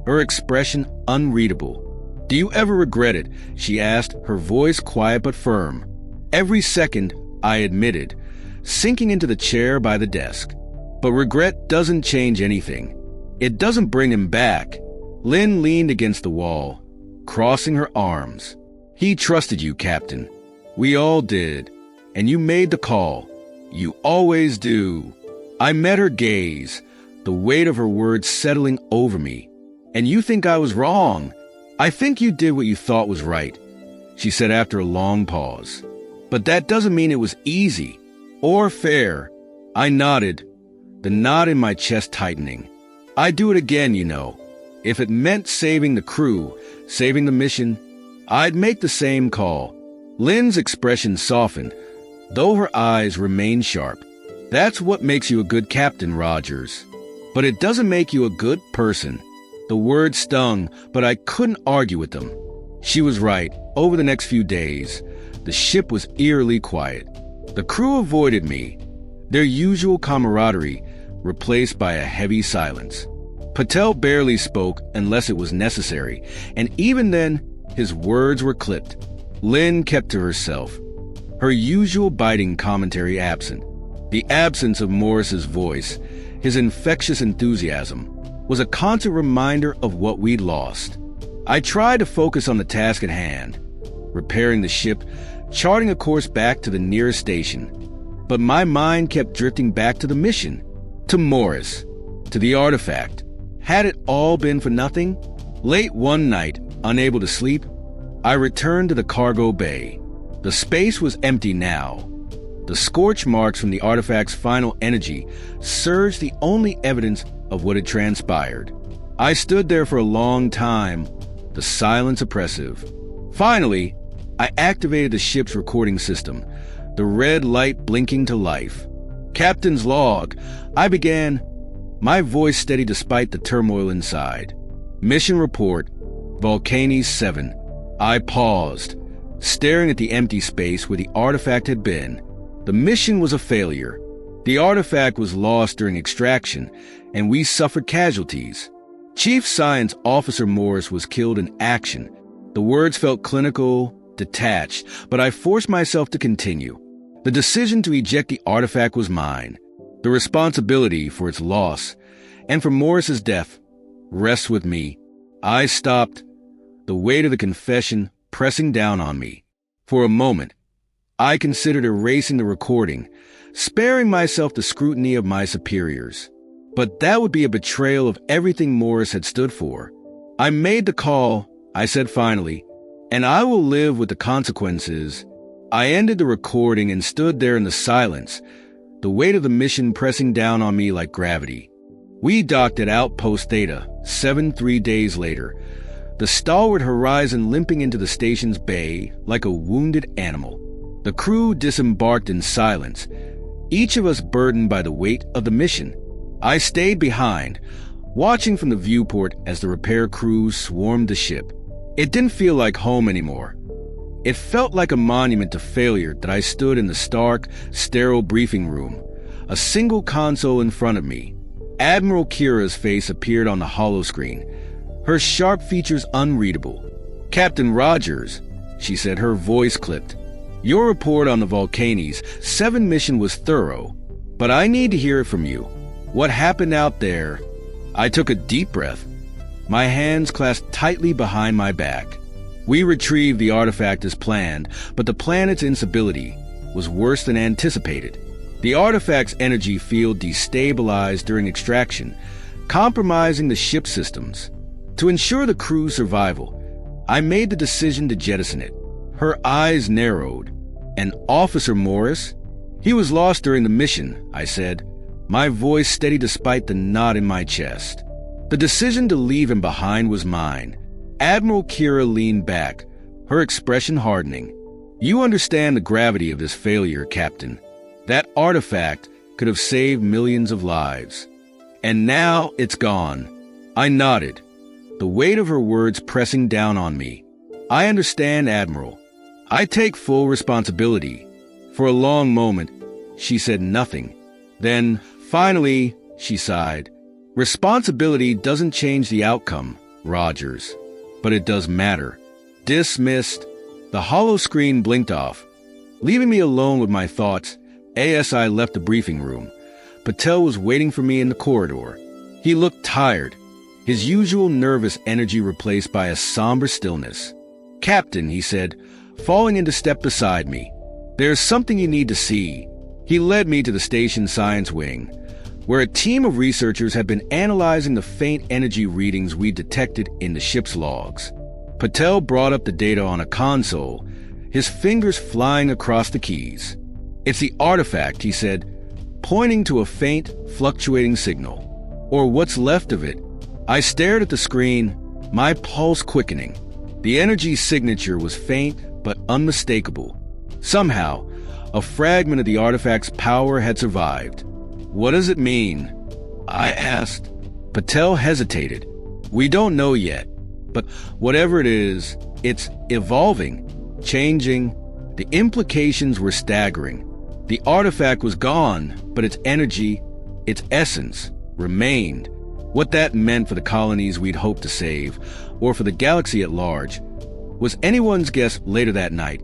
her expression unreadable. "Do you ever regret it?" she asked, her voice quiet but firm. "Every second," I admitted, sinking into the chair by the desk. "But regret doesn't change anything. It doesn't bring him back." Lynn leaned against the wall, crossing her arms. "He trusted you, Captain. We all did. And you made the call. You always do." I met her gaze, the weight of her words settling over me. "And you think I was wrong? I think you did what you thought was right," she said after a long pause. "But that doesn't mean it was easy or fair." I nodded, the knot in my chest tightening. "I'd do it again, you know. If it meant saving the crew, saving the mission, I'd make the same call." Lynn's expression softened, though her eyes remained sharp. "That's what makes you a good captain, Rogers. But it doesn't make you a good person." The words stung, but I couldn't argue with them. She was right. Over the next few days, the ship was eerily quiet. The crew avoided me, their usual camaraderie replaced by a heavy silence. Patel barely spoke unless it was necessary, and even then, his words were clipped. Lynn kept to herself, her usual biting commentary absent. The absence of Morris's voice, his infectious enthusiasm, was a constant reminder of what we'd lost. I tried to focus on the task at hand, repairing the ship, charting a course back to the nearest station. But my mind kept drifting back to the mission, to Morris, to the artifact. Had it all been for nothing? Late one night, unable to sleep, I returned to the cargo bay. The space was empty now. The scorch marks from the artifact's final energy surged, the only evidence of what had transpired. I stood there for a long time, the silence oppressive. Finally, I activated the ship's recording system, the red light blinking to life. Captain's log, I began, my voice steady despite the turmoil inside. Mission report, Volcanic 7. I paused, staring at the empty space where the artifact had been. The mission was a failure. The artifact was lost during extraction, and we suffered casualties. Chief Science Officer Morris was killed in action. The words felt clinical, detached, but I forced myself to continue. The decision to eject the artifact was mine. The responsibility for its loss and for Morris's death rests with me. I stopped, the weight of the confession pressing down on me. For a moment, I considered erasing the recording, sparing myself the scrutiny of my superiors. But that would be a betrayal of everything Morris had stood for. I made the call, I said finally, and I will live with the consequences. I ended the recording and stood there in the silence, the weight of the mission pressing down on me like gravity. We docked at Outpost Theta, 3 days later, the stalwart Horizon limping into the station's bay like a wounded animal. The crew disembarked in silence, each of us burdened by the weight of the mission. I stayed behind, watching from the viewport as the repair crews swarmed the ship. It didn't feel like home anymore. It felt like a monument to failure that I stood in the stark, sterile briefing room, a single console in front of me. Admiral Kira's face appeared on the holoscreen, her sharp features unreadable. "Captain Rogers," she said, her voice clipped. "Your report on the Volcanic 7 mission was thorough, but I need to hear it from you. What happened out there?" I took a deep breath, my hands clasped tightly behind my back. We retrieved the artifact as planned, but the planet's instability was worse than anticipated. The artifact's energy field destabilized during extraction, compromising the ship's systems. To ensure the crew's survival, I made the decision to jettison it. Her eyes narrowed. "And Officer Morris?" "He was lost during the mission," I said, my voice steady despite the knot in my chest. The decision to leave him behind was mine. Admiral Kira leaned back, her expression hardening. "You understand the gravity of this failure, Captain. That artifact could have saved millions of lives. And now it's gone." I nodded, the weight of her words pressing down on me. "I understand, Admiral. I take full responsibility." For a long moment, she said nothing. Then, finally, she sighed. "Responsibility doesn't change the outcome, Rogers, but it does matter." Dismissed. The holoscreen blinked off, leaving me alone with my thoughts. As I left the briefing room, Patel was waiting for me in the corridor. He looked tired, his usual nervous energy replaced by a somber stillness. "Captain," he said, falling into step beside me, "there's something you need to see." He led me to the station science wing, where a team of researchers had been analyzing the faint energy readings we detected in the ship's logs. Patel brought up the data on a console, his fingers flying across the keys. "It's the artifact," he said, pointing to a faint, fluctuating signal. "Or what's left of it." I stared at the screen, my pulse quickening. The energy signature was faint but unmistakable. Somehow, a fragment of the artifact's power had survived. "What does it mean?" I asked. Patel hesitated. "We don't know yet, but whatever it is, it's evolving, changing." The implications were staggering. The artifact was gone, but its energy, its essence, remained. What that meant for the colonies we'd hoped to save, or for the galaxy at large, was anyone's guess later that night.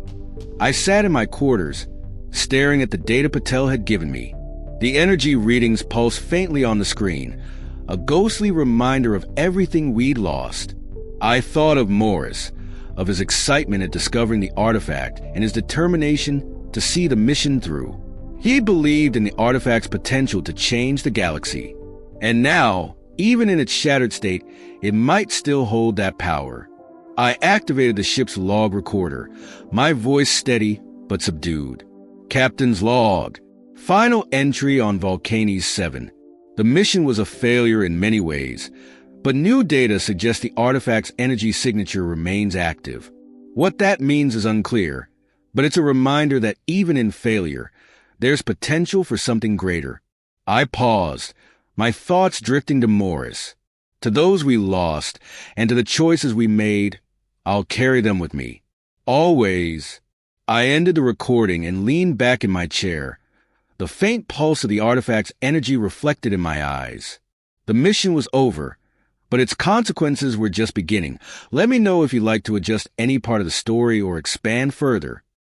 I sat in my quarters, staring at the data Patel had given me. The energy readings pulsed faintly on the screen, a ghostly reminder of everything we'd lost. I thought of Morris, of his excitement at discovering the artifact and his determination to see the mission through. He believed in the artifact's potential to change the galaxy. And now, even in its shattered state, it might still hold that power. I activated the ship's log recorder, my voice steady but subdued. Captain's log. Final entry on Volcanic 7. The mission was a failure in many ways, but new data suggests the artifact's energy signature remains active. What that means is unclear, but it's a reminder that even in failure, there's potential for something greater. I paused, my thoughts drifting to Morris, to those we lost, and to the choices we made. I'll carry them with me. Always. I ended the recording and leaned back in my chair, the faint pulse of the artifact's energy reflected in my eyes. The mission was over, but its consequences were just beginning. Let me know if you'd like to adjust any part of the story or expand further.